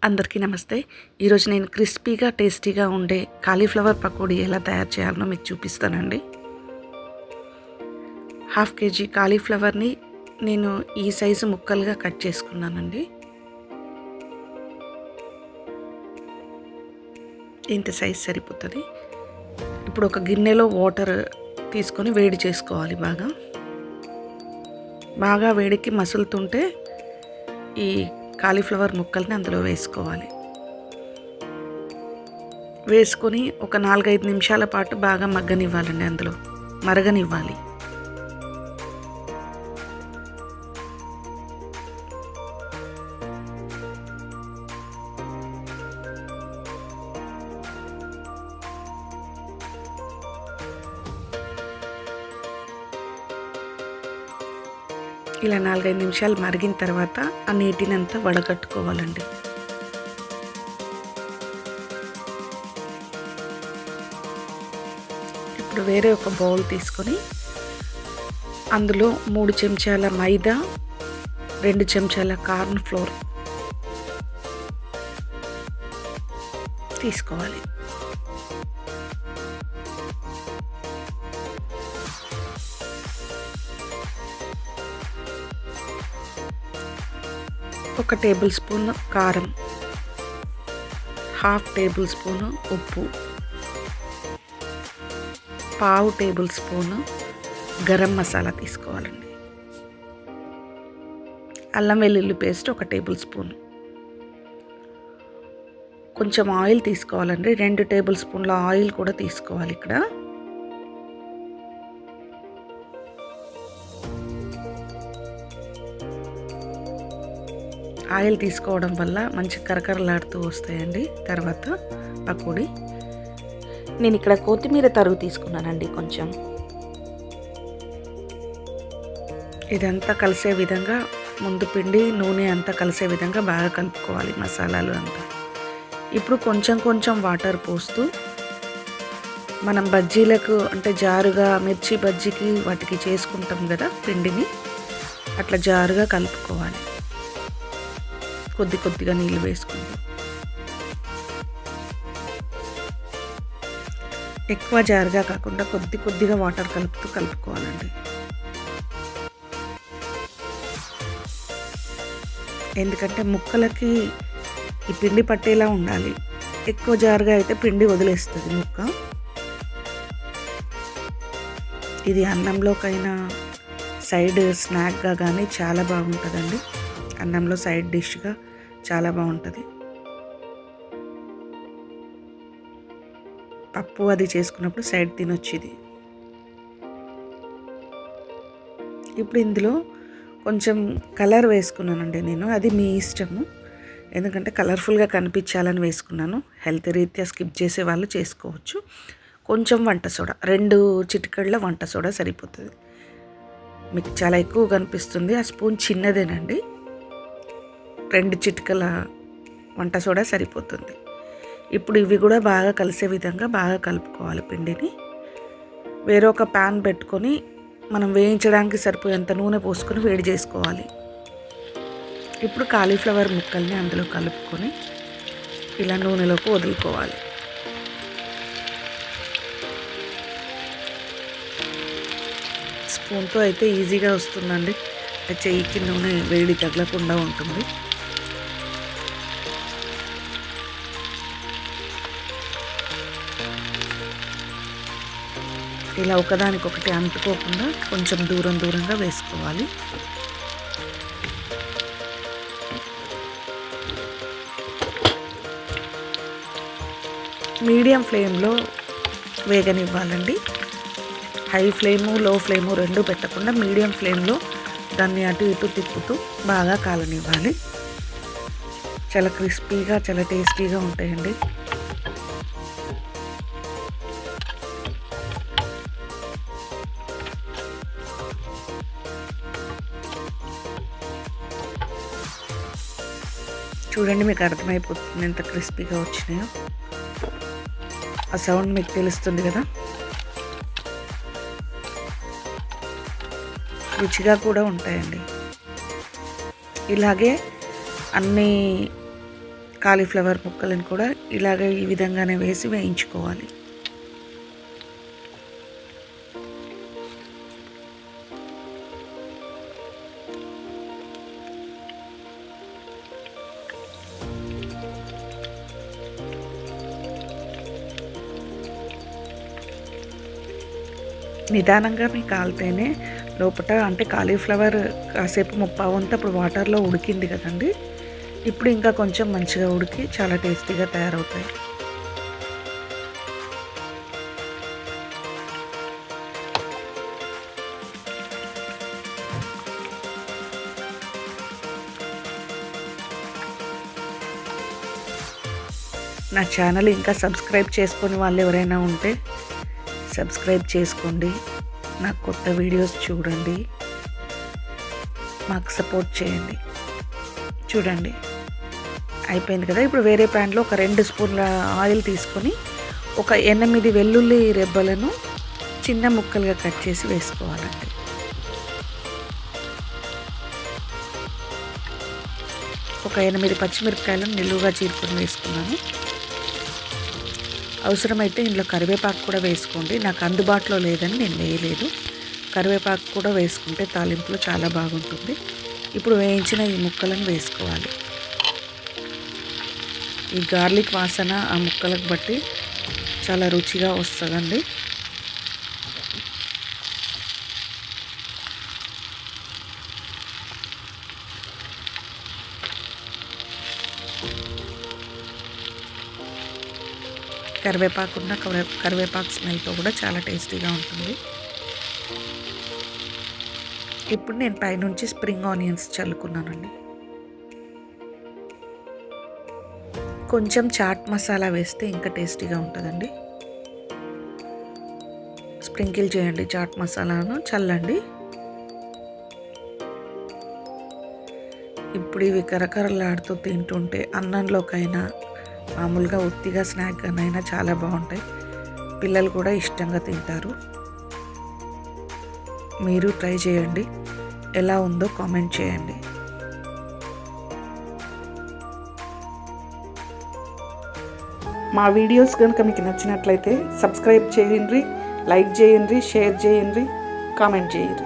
అందరికీ నమస్తే. ఈరోజు నేను క్రిస్పీగా టేస్టీగా ఉండే కాలీఫ్లవర్ పకోడీ ఎలా తయారు చేయాలో మీకు చూపిస్తానండి. 1/2 kg కాలీఫ్లవర్ని నేను ఈ సైజు ముక్కలుగా కట్ చేసుకున్నానండి. ఇంత సైజు సరిపోతుంది. ఇప్పుడు ఒక గిన్నెలో వాటర్ తీసుకొని వేడి చేసుకోవాలి. బాగా వేడికి మసులుతుంటే ఈ కాలీఫ్లవర్ ముక్కల్ని అందులో వేసుకోవాలి. వేసుకొని ఒక 4-5 నిమిషాల పాటు బాగా మగ్గనివ్వాలండి, అందులో మరగనివ్వాలి. ఇలా 4-5 నిమిషాలు మరిగిన తర్వాత ఆ నీటినంతా వడగట్టుకోవాలండి. ఇప్పుడు వేరే ఒక బౌల్ తీసుకొని అందులో 3 చెంచాల మైదా, 2 చెంచాల కార్న్ ఫ్లోర్ తీసుకోవాలి. ఒక టేబుల్ స్పూన్ కారం, 1/2 టేబుల్ స్పూన్ ఉప్పు, 1/2 టేబుల్ స్పూన్ గరం మసాలా తీసుకోవాలండి. అల్లం వెల్లుల్లి పేస్ట్ 1 టేబుల్ స్పూన్. కొంచెం ఆయిల్ తీసుకోవాలండి, 2 టేబుల్ స్పూన్ల ఆయిల్ కూడా తీసుకోవాలి. ఇక్కడ ఆయిల్ తీసుకోవడం వల్ల మంచి కరకరలాడుతూ వస్తాయండి తర్వాత పకోడీ. నేను ఇక్కడ కొత్తిమీర తరుగు తీసుకున్నానండి కొంచెం. ఇదంతా కలిసే విధంగా ముందు పిండి నూనె అంతా కలిసే విధంగా బాగా కలుపుకోవాలి, మసాలాలు అంతా. ఇప్పుడు కొంచెం కొంచెం వాటర్ పోస్తూ మనం బజ్జీలకు అంటే జారుగా మిర్చి బజ్జీకి వాటికి చేసుకుంటాం కదా పిండిని, అట్లా జారుగా కలుపుకోవాలి. కొద్దిగా నీళ్ళు వేసుకుంటాం. ఎక్కువ జారుగా కాకుండా కొద్దిగా వాటర్ కలుపుకోవాలండి. ఎందుకంటే ముక్కలకి ఈ పిండి పట్టేలా ఉండాలి. ఎక్కువ జారుగా అయితే పిండి వదిలేస్తుంది ముక్క. ఇది అన్నంలోకైనా సైడ్ స్నాక్గా కానీ చాలా బాగుంటుందండి. అన్నంలో సైడ్ డిష్గా చాలా బాగుంటుంది. పప్పు అది చేసుకున్నప్పుడు సైడ్ తినొచ్చు ఇది. ఇప్పుడు ఇందులో కొంచెం కలర్ వేసుకున్నానండి నేను, అది మీ ఇష్టము. ఎందుకంటే కలర్ఫుల్గా కనిపించాలని వేసుకున్నాను. హెల్త్ రీత్యా స్కిప్ చేసే వాళ్ళు చేసుకోవచ్చు. కొంచెం వంట సోడా, 2 చిటికెళ్ళ వంట సోడా సరిపోతుంది. మీకు చాలా ఎక్కువ కనిపిస్తుంది, ఆ స్పూన్ చిన్నదేనండి. 2 చిటికల వంట సోడా సరిపోతుంది. ఇప్పుడు ఇవి కూడా బాగా కలిసే విధంగా బాగా కలుపుకోవాలి పిండిని. వేరే ఒక ప్యాన్ పెట్టుకొని మనం వేయించడానికి సరిపోయేంత నూనె పోసుకొని వేడి చేసుకోవాలి. ఇప్పుడు కాలీఫ్లవర్ ముక్కల్ని అందులో కలుపుకొని ఇలా నూనెలోకి వదులుకోవాలి. స్పూన్తో అయితే ఈజీగా వస్తుందండి, చెయ్యికి నూనె వేడి తగలకుండా ఉంటుంది. ఇలా ఒకదానికొకటి అంటుకోకుండా కొంచెం దూరంగా వేసుకోవాలి. మీడియం ఫ్లేమ్లో వేగనివ్వాలండి. హై ఫ్లేము లో ఫ్లేము 2 పెట్టకుండా మీడియం ఫ్లేమ్లో దాన్ని అటు ఇటు తిప్పుతూ బాగా కాలనివ్వాలి. చాలా క్రిస్పీగా చాలా టేస్టీగా ఉంటాయండి. చూడండి, మీకు అర్థమైపోతుంది ఎంత క్రిస్పీగా వచ్చినాయో. ఆ సౌండ్ మీకు తెలుస్తుంది కదా. రుచిగా కూడా ఉంటాయండి. ఇలాగే అన్ని కాలీఫ్లవర్ ముక్కలను కూడా ఇలాగే ఈ విధంగానే వేసి వేయించుకోవాలి. నిదానంగా మీకు కాలితేనే లోపల అంటే కాలీఫ్లవర్ కాసేపు ముప్పావంతా అప్పుడు వాటర్లో ఉడికింది కదండి. ఇప్పుడు ఇంకా కొంచెం మంచిగా ఉడికి చాలా టేస్టీగా తయారవుతాయి. నా ఛానల్ ఇంకా సబ్స్క్రైబ్ చేసుకొని వాళ్ళు ఎవరైనా ఉంటే సబ్స్క్రైబ్ చేసుకోండి. నాకు కొత్త వీడియోస్ చూడండి, మాకు సపోర్ట్ చేయండి. చూడండి అయిపోయింది కదా. ఇప్పుడు వేరే ప్యాన్లో ఒక 2 స్పూన్ల ఆయిల్ తీసుకొని ఒక 8 వెల్లుల్లి రెబ్బలను చిన్న ముక్కలుగా కట్ చేసి వేసుకోవాలండి. ఒక 8 పచ్చిమిరపకాయలను నిలువుగా చీరుకొని వేసుకున్నాను. అవసరమైతే ఇందులో కరివేపాకు కూడా వేసుకోండి. నాకు అందుబాటులో లేదని నేను వేయలేదు. కరివేపాకు కూడా వేసుకుంటే తాలింపులో చాలా బాగుంటుంది. ఇప్పుడు వేయించిన ఈ ముక్కలను వేసుకోవాలి. ఈ గార్లిక్ వాసన ఆ ముక్కలకు బట్టి చాలా రుచిగా వస్తుందండి. కరివేపాకు స్మెల్తో కూడా చాలా టేస్టీగా ఉంటుంది. ఇప్పుడు నేను పైనుంచి స్ప్రింగ్ ఆనియన్స్ చల్లుకున్నానండి. కొంచెం చాట్ మసాలా వేస్తే ఇంకా టేస్టీగా ఉంటుందండి. స్ప్రింకిల్ చేయండి చాట్ మసాలాను, చల్లండి. ఇప్పుడు ఇవి కరకరలాడుతూ తింటుంటే అన్నంలోకైనా మామూలుగా ఉత్తిగా స్నాక్గానైనా చాలా బాగుంటాయి. పిల్లలు కూడా ఇష్టంగా తింటారు. మీరు ట్రై చేయండి, ఎలా ఉందో కామెంట్ చేయండి. మా వీడియోస్ కనుక మీకు నచ్చినట్లయితే సబ్స్క్రైబ్ చేయండి, లైక్ చేయండి, షేర్ చేయండి, కామెంట్ చేయండి.